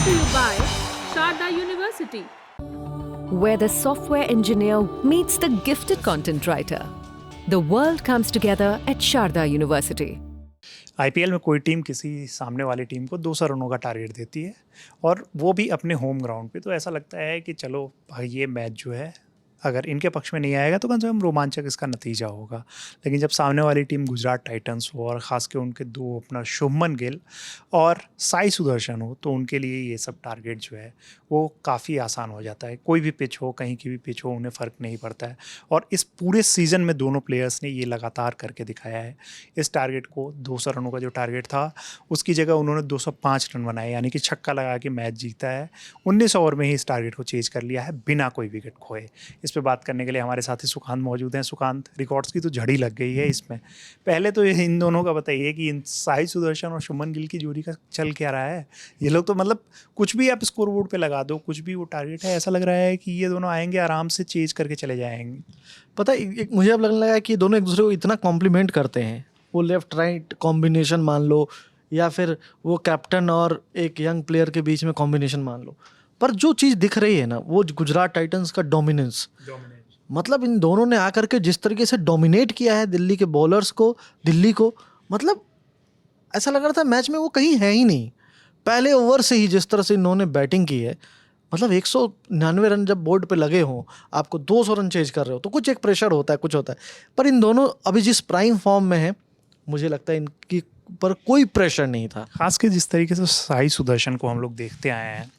to you by Sharda University, where the software engineer meets the gifted content writer. The world comes together at Sharda University. IPL में कोई team किसी सामने वाली team को 200 रनों का टारगेट देती है और वो भी अपने होम ग्राउंड पे, तो ऐसा लगता है कि चलो भाई ये मैच जो है अगर इनके पक्ष में नहीं आएगा तो कम से कम रोमांचक इसका नतीजा होगा। लेकिन जब सामने वाली टीम गुजरात टाइटंस हो और ख़ास के उनके दो ओपनर शुभमन गिल और साई सुदर्शन हो, तो उनके लिए ये सब टारगेट जो है वो काफ़ी आसान हो जाता है। कोई भी पिच हो, कहीं की भी पिच हो, उन्हें फ़र्क नहीं पड़ता है। और इस पूरे सीज़न में दोनों प्लेयर्स ने ये लगातार करके दिखाया है। इस टारगेट को 200 रनों का जो टारगेट था उसकी जगह उन्होंने 205 रन बनाए, यानी कि छक्का लगा के मैच जीता है। 19 ओवर में ही इस टारगेट को चेज कर लिया है बिना कोई विकेट खोए। इस पे बात करने के लिए हमारे साथी सुकांत मौजूद हैं। सुकांत, रिकॉर्ड्स की तो झड़ी लग गई है इसमें। पहले तो इन दोनों का बताइए कि इन साई सुदर्शन और शुभमन गिल की जोड़ी का चल क्या रहा है। ये लोग तो मतलब कुछ भी आप स्कोर बोर्ड पे लगा दो, कुछ भी वो टारगेट है, ऐसा लग रहा है कि ये दोनों आएंगे आराम से चेज करके चले जाएंगे। पता है, मुझे अब लगने लगा है कि दोनों एक दूसरे को इतना कॉम्प्लीमेंट करते हैं। वो लेफ्ट राइट कॉम्बिनेशन मान लो या फिर वो कैप्टन और एक यंग प्लेयर के बीच में कॉम्बिनेशन मान लो, पर जो चीज़ दिख रही है ना वो गुजरात टाइटंस का डोमिनेंस। मतलब इन दोनों ने आकर के जिस तरीके से डोमिनेट किया है दिल्ली के बॉलर्स को, दिल्ली को, मतलब ऐसा लग रहा था मैच में वो कहीं है ही नहीं। पहले ओवर से ही जिस तरह से इन्होंने बैटिंग की है, मतलब 199 रन जब बोर्ड पे लगे हों, आपको 200 रन चेज कर रहे हो तो कुछ एक प्रेशर होता है, कुछ होता है। पर इन दोनों अभी जिस प्राइम फॉर्म में है, मुझे लगता है इनकी पर कोई प्रेशर नहीं था। खास के जिस तरीके से साई सुदर्शन को हम लोग देखते आए हैं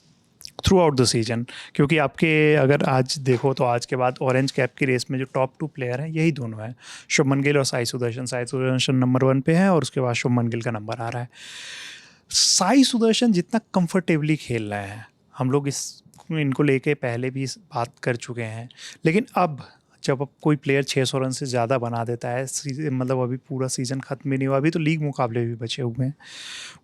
थ्रू आउट द सीजन, क्योंकि आपके अगर आज देखो तो आज के बाद ऑरेंज कैप की रेस में जो टॉप 2 प्लेयर हैं यही दोनों हैं, शुभमन गिल और साई सुदर्शन। साई सुदर्शन नंबर 1 पे है और उसके बाद शुभमन गिल का नंबर आ रहा है। साई सुदर्शन जितना कंफर्टेबली खेल रहे हैं, हम लोग इनको लेके पहले भी बात कर चुके हैं, लेकिन अब जब कोई प्लेयर 600 रन से ज़्यादा बना देता है, मतलब अभी पूरा सीज़न ख़त्म ही नहीं हुआ, अभी तो लीग मुकाबले भी बचे हुए हैं,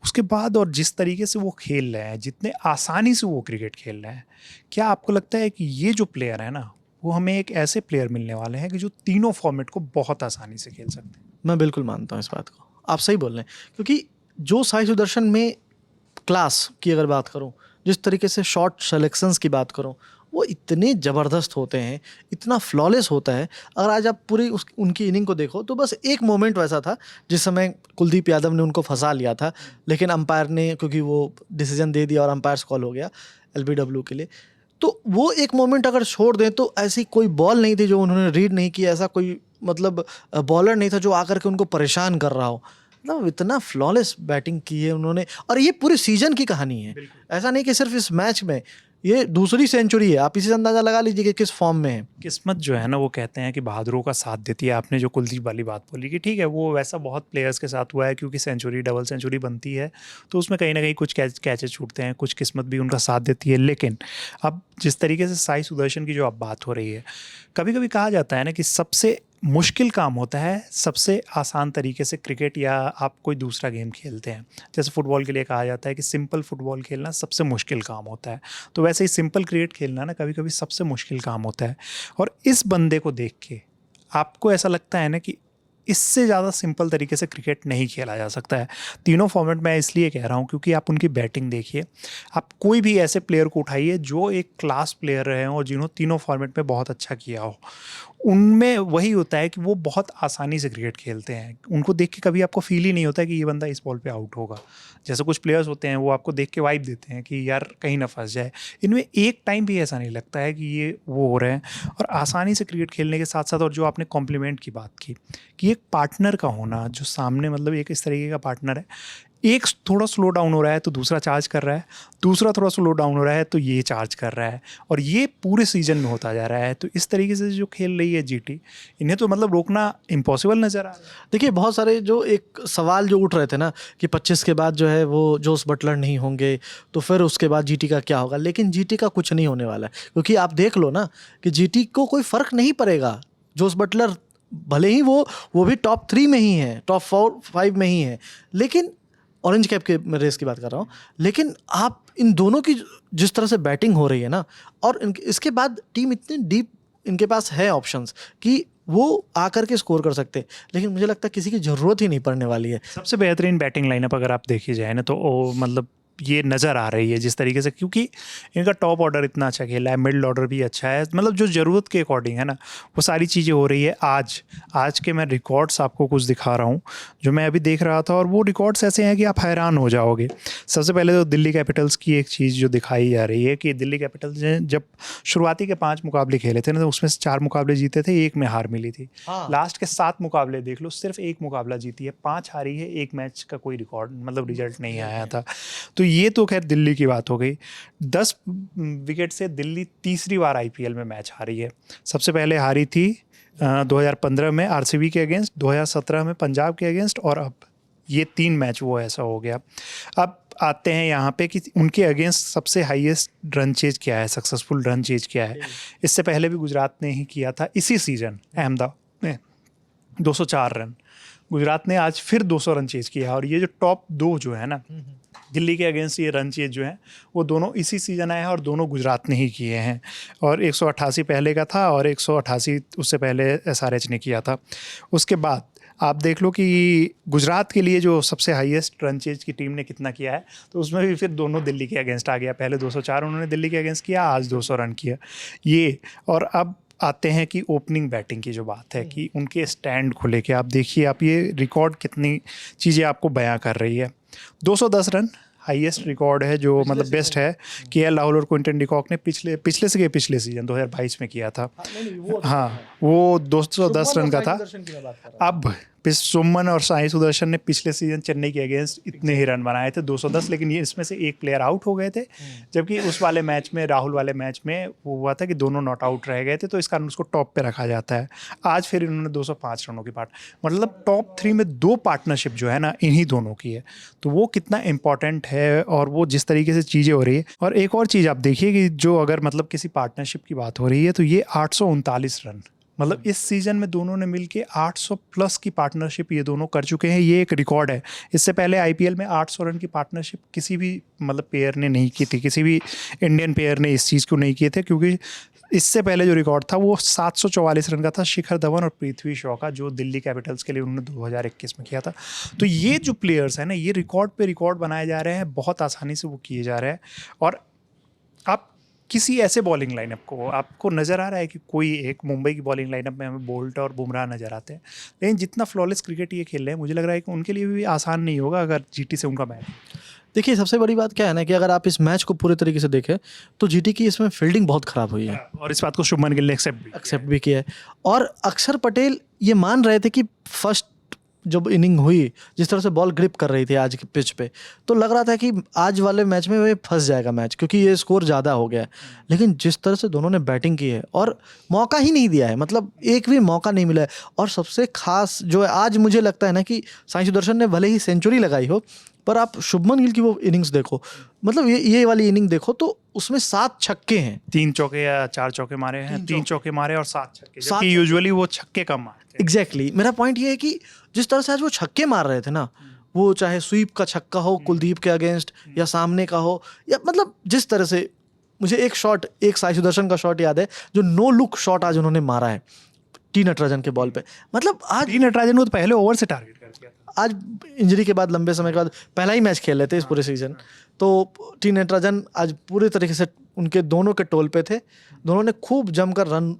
उसके बाद और जिस तरीके से वो खेल रहे हैं, जितने आसानी से वो क्रिकेट खेल रहे हैं, क्या आपको लगता है कि ये जो प्लेयर है ना, वो हमें एक ऐसे प्लेयर मिलने वाले हैं कि जो तीनों फॉर्मेट को बहुत आसानी से खेल सकते हैं? मैं बिल्कुल मानता हूँ इस बात को, आप सही बोल रहे हैं। क्योंकि जो साई सुदर्शन में क्लास की अगर बात करूँ, जिस तरीके से शॉट सेलेक्शंस की बात करूँ, वो इतने ज़बरदस्त होते हैं, इतना फ्लॉलेस होता है। अगर आज आप पूरी उनकी इनिंग को देखो तो बस एक मोमेंट वैसा था जिस समय कुलदीप यादव ने उनको फंसा लिया था, लेकिन अंपायर ने, क्योंकि वो डिसीजन दे दिया और अंपायर्स कॉल हो गया LBW के लिए, तो वो एक मोमेंट अगर छोड़ दें तो ऐसी कोई बॉल नहीं थी जो उन्होंने रीड नहीं किया, ऐसा कोई मतलब बॉलर नहीं था जो आकर के उनको परेशान कर रहा हो। मतलब इतना फ्लॉलेस बैटिंग की है उन्होंने, और ये पूरे सीजन की कहानी है, ऐसा नहीं कि सिर्फ इस मैच में। ये दूसरी सेंचुरी है, आप इसी से अंदाज़ा लगा लीजिए कि किस फॉर्म में है। किस्मत जो है ना, वो कहते हैं कि बहादुरों का साथ देती है। आपने जो कुलदीप वाली बात बोली कि ठीक है, वो वैसा बहुत प्लेयर्स के साथ हुआ है, क्योंकि सेंचुरी डबल सेंचुरी बनती है तो उसमें कहीं ना कहीं कुछ कैचेस छूटते हैं, कुछ किस्मत भी उनका साथ देती है। लेकिन अब जिस तरीके से साई सुदर्शन की जो अब बात हो रही है, कभी कभी कहा जाता है ना कि सबसे मुश्किल काम होता है सबसे आसान तरीके से क्रिकेट या आप कोई दूसरा गेम खेलते हैं। जैसे फुटबॉल के लिए कहा जाता है कि सिंपल फुटबॉल खेलना सबसे मुश्किल काम होता है, तो वैसे ही सिंपल क्रिकेट खेलना ना कभी कभी सबसे मुश्किल काम होता है। और इस बंदे को देख के आपको ऐसा लगता है ना कि इससे ज़्यादा सिंपल तरीके से क्रिकेट नहीं खेला जा सकता है। तीनों फॉर्मेट में इसलिए कह रहा हूँ क्योंकि आप उनकी बैटिंग देखिए, आप कोई भी ऐसे प्लेयर को उठाइए जो एक क्लास प्लेयर रहे हों और जिन्होंने तीनों फॉर्मेट में बहुत अच्छा किया हो, उनमें वही होता है कि वो बहुत आसानी से क्रिकेट खेलते हैं। उनको देख के कभी आपको फील ही नहीं होता कि ये बंदा इस बॉल पे आउट होगा। जैसे कुछ प्लेयर्स होते हैं वो आपको देख के वाइब देते हैं कि यार कहीं ना फंस जाए, इनमें एक टाइम भी ऐसा नहीं लगता है कि ये वो हो रहे हैं। और आसानी से क्रिकेट खेलने के साथ साथ, और जो आपने कॉम्प्लीमेंट की बात की कि एक पार्टनर का होना जो सामने, मतलब एक इस तरीके का पार्टनर है, एक थोड़ा स्लो डाउन हो रहा है तो दूसरा चार्ज कर रहा है, दूसरा थोड़ा स्लो डाउन हो रहा है तो ये चार्ज कर रहा है, और ये पूरे सीजन में होता जा रहा है। तो इस तरीके से जो खेल रही है जीटी, इन्हें तो मतलब रोकना इम्पॉसिबल नज़र आ रहा है। देखिए, बहुत सारे जो एक सवाल जो उठ रहे थे ना कि 25 के बाद जो है वो जोस बटलर नहीं होंगे तो फिर उसके बाद जीटी का क्या होगा, लेकिन जीटी का कुछ नहीं होने वाला है। क्योंकि आप देख लो ना कि जीटी को कोई फ़र्क नहीं पड़ेगा। जोस बटलर भले ही वो भी टॉप 3 में ही है, टॉप 4-5 में ही है, लेकिन ऑरेंज कैप के रेस की बात कर रहा हूँ, लेकिन आप इन दोनों की जिस तरह से बैटिंग हो रही है ना, और इसके बाद टीम इतनी डीप इनके पास है ऑप्शंस कि वो आकर के स्कोर कर सकते हैं, लेकिन मुझे लगता है किसी की ज़रूरत ही नहीं पड़ने वाली है। सबसे बेहतरीन बैटिंग लाइनअप अगर आप देखी जाए ना तो मतलब ये नज़र आ रही है जिस तरीके से, क्योंकि इनका टॉप ऑर्डर इतना अच्छा खेला है, मिडिल ऑर्डर भी अच्छा है, मतलब जो ज़रूरत के अकॉर्डिंग है ना वो सारी चीज़ें हो रही है। आज के मैं रिकॉर्ड्स आपको कुछ दिखा रहा हूँ जो मैं अभी देख रहा था, और वो रिकॉर्ड्स ऐसे हैं कि आप हैरान हो जाओगे। सबसे पहले तो दिल्ली कैपिटल्स की एक चीज़ जो दिखाई जा रही है कि दिल्ली कैपिटल्स ने जब शुरुआती के 5 मुकाबले खेले थे ना, तो उसमें से 4 मुकाबले जीते थे, 1 में हार मिली थी। लास्ट के 7 मुकाबले देख लो, सिर्फ 1 मुकाबला जीती है, 5 हारी है, 1 मैच का कोई रिकॉर्ड मतलब रिजल्ट नहीं आया था। तो ये तो खैर दिल्ली की बात हो गई। 10 विकेट से दिल्ली तीसरी बार आईपीएल में मैच हारी है। सबसे पहले हारी थी 2015 में आरसीबी के अगेंस्ट, 2017 में पंजाब के अगेंस्ट, और अब ये 3 मैच वो ऐसा हो गया। अब आते हैं यहाँ पे कि उनके अगेंस्ट सबसे हाईएस्ट रन चेज क्या है, सक्सेसफुल रन चेज क्या है। इससे पहले भी गुजरात ने ही किया था इसी सीजन अहमदाबाद में 204 रन। गुजरात ने आज फिर 200 रन चेज किया, और ये जो टॉप 2 जो है ना दिल्ली के अगेंस्ट ये रन चेज जो है वो दोनों इसी सीजन आए हैं, और दोनों गुजरात ने ही किए हैं। और 188 पहले का था, और 188 उससे पहले एसआरएच ने किया था। उसके बाद आप देख लो कि गुजरात के लिए जो सबसे हाईएस्ट रन चेज की टीम ने कितना किया है, तो उसमें भी फिर दोनों दिल्ली के अगेंस्ट आ गया। पहले 204 उन्होंने दिल्ली के अगेंस्ट किया, आज 200 रन किया ये। और अब आते हैं कि ओपनिंग बैटिंग की जो बात है कि उनके स्टैंड को लेके आप देखिए, आप ये रिकॉर्ड कितनी चीज़ें आपको बयां कर रही है। 210 रन हाईएस्ट रिकॉर्ड है जो मतलब बेस्ट है कि एल राहुल और क्विंटन डिकॉक ने पिछले सीजन 2022 में किया था। हाँ, वो 210 रन का था। अब सुमन और साई सुदर्शन ने पिछले सीजन चेन्नई के अगेंस्ट इतने ही रन बनाए थे 210, लेकिन ये इसमें से एक प्लेयर आउट हो गए थे, जबकि उस वाले मैच में राहुल वाले मैच में वो हुआ था कि दोनों नॉट आउट रह गए थे, तो इस कारण उसको टॉप पे रखा जाता है। आज फिर इन्होंने 205 रनों की मतलब टॉप 3 में 2 पार्टनरशिप जो है ना इन्हीं दोनों की है, तो वो कितना इंपॉर्टेंट है और वो जिस तरीके से चीज़ें हो रही है। और एक और चीज़ आप देखिए कि जो अगर मतलब किसी पार्टनरशिप की बात हो रही है तो ये 839 रन, मतलब इस सीजन में दोनों ने मिलके 800 प्लस की पार्टनरशिप ये दोनों कर चुके हैं। ये एक रिकॉर्ड है। इससे पहले आईपीएल में 800 रन की पार्टनरशिप किसी भी मतलब प्लेयर ने नहीं की थी, किसी भी इंडियन प्लेयर ने इस चीज़ को नहीं किए थे, क्योंकि इससे पहले जो रिकॉर्ड था वो 744 रन का था शिखर धवन और पृथ्वी शॉ का, जो दिल्ली कैपिटल्स के लिए उन्होंने 2021 में किया था। तो ये जो प्लेयर्स हैं ना, ये रिकॉर्ड पे रिकॉर्ड बनाए जा रहे हैं, बहुत आसानी से वो किए जा रहे हैं। और आप किसी ऐसे बॉलिंग लाइनअप को आपको नज़र आ रहा है कि कोई एक मुंबई की बॉलिंग लाइनअप में हमें बोल्ट और बुमराह नज़र आते हैं, लेकिन जितना फ्लॉलेस क्रिकेट ये खेल रहे हैं मुझे लग रहा है कि उनके लिए भी आसान नहीं होगा अगर जीटी से उनका मैच। देखिए, सबसे बड़ी बात क्या है ना कि अगर आप इस मैच को पूरे तरीके से देखें तो जीटी की इसमें फील्डिंग बहुत ख़राब हुई है, और इस बात को शुभमन गिल ने एक्सेप्ट भी किया है। और अक्षर पटेल ये मान रहे थे कि फर्स्ट जब इनिंग हुई, जिस तरह से बॉल ग्रिप कर रही थी आज के पिच पे, तो लग रहा था कि आज वाले मैच में वे फंस जाएगा मैच, क्योंकि ये स्कोर ज़्यादा हो गया है। लेकिन जिस तरह से दोनों ने बैटिंग की है और मौका ही नहीं दिया है, मतलब एक भी मौका नहीं मिला है। और सबसे खास जो है, आज मुझे लगता है ना कि साई सुदर्शन ने भले ही सेंचुरी लगाई हो, पर आप शुभमन गिल की वो इनिंग्स देखो, मतलब ये वाली इनिंग देखो तो उसमें 7 छक्के हैं, 3 चौके या 4 चौके मारे हैं, 3 चौके मारे और 7 छक्के, जबकि यूजुअली वो छक्के कम मारते हैं। एग्जैक्टली मेरा पॉइंट ये है कि जिस तरह से आज वो छक्के मार रहे थे ना, वो चाहे स्वीप का छक्का हो कुलदीप के अगेंस्ट या सामने का हो, या मतलब जिस तरह से मुझे एक साई सुदर्शन का शॉट याद है जो नो लुक शॉट आज उन्होंने मारा है टी नटराजन के बॉल पे। मतलब आज टी नटराजन को तो पहले ओवर से टारगेट कर दिया था। आज इंजरी के बाद लंबे समय के बाद पहला ही मैच खेल रहे थे इस पूरे सीजन, तो टी नटराजन आज पूरे तरीके से उनके दोनों के टोल पे थे, दोनों ने खूब जमकर रन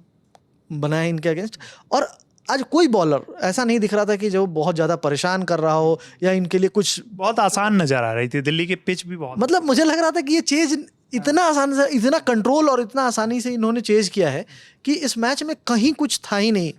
बनाए इनके अगेंस्ट। और आज कोई बॉलर ऐसा नहीं दिख रहा था कि जो बहुत ज़्यादा परेशान कर रहा हो या इनके लिए कुछ बहुत आसान नज़र आ रही थी। दिल्ली के पिच भी बहुत, मतलब मुझे लग रहा था कि ये चेज इतना आसान से, इतना कंट्रोल और इतना आसानी से इन्होंने चेज किया है कि इस मैच में कहीं कुछ था ही नहीं।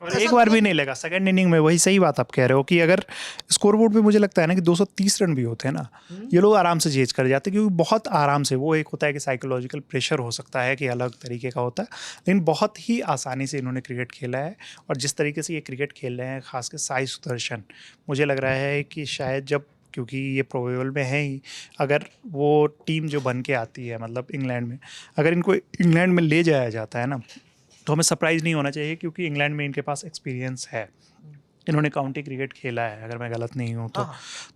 और एक बार भी नहीं लगा सेकंड इनिंग में। वही सही बात आप कह रहे हो कि अगर स्कोरबोर्ड पे मुझे लगता है ना कि 230 रन भी होते हैं ना, ये लोग आराम से चेज कर जाते हैं, क्योंकि बहुत आराम से, वो एक होता है कि साइकोलॉजिकल प्रेशर हो सकता है कि अलग तरीके का होता है, लेकिन बहुत ही आसानी से इन्होंने क्रिकेट खेला है। और जिस तरीके से ये क्रिकेट खेल रहे हैं, खासकर साई सुदर्शन, मुझे लग रहा है कि शायद जब, क्योंकि ये प्रोबेबल में है ही, अगर वो टीम जो बन के आती है मतलब इंग्लैंड में, अगर इनको इंग्लैंड में ले जाया जाता है ना, तो हमें सरप्राइज़ नहीं होना चाहिए, क्योंकि इंग्लैंड में इनके पास एक्सपीरियंस है। इन्होंने काउंटी क्रिकेट खेला है, अगर मैं गलत नहीं हूँ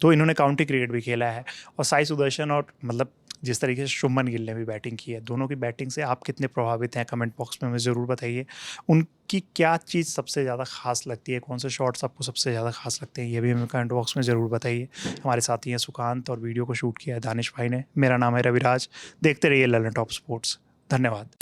तो इन्होंने काउंटी क्रिकेट भी खेला है। और साई सुदर्शन और मतलब जिस तरीके से शुभमन गिल ने भी बैटिंग की है, दोनों की बैटिंग से आप कितने प्रभावित हैं, कमेंट बॉक्स में हमें ज़रूर बताइए। उनकी क्या चीज़ सबसे ज़्यादा खास लगती है, कौन से शॉट्स आपको सबसे ज़्यादा खास लगते हैं, ये भी हमें कमेंट बॉक्स में ज़रूर बताइए। हमारे साथी हैं सुकांत और वीडियो को शूट किया है दानिश भाई ने। मेरा नाम है रविराज। देखते रहिए ललन टॉप स्पोर्ट्स। धन्यवाद।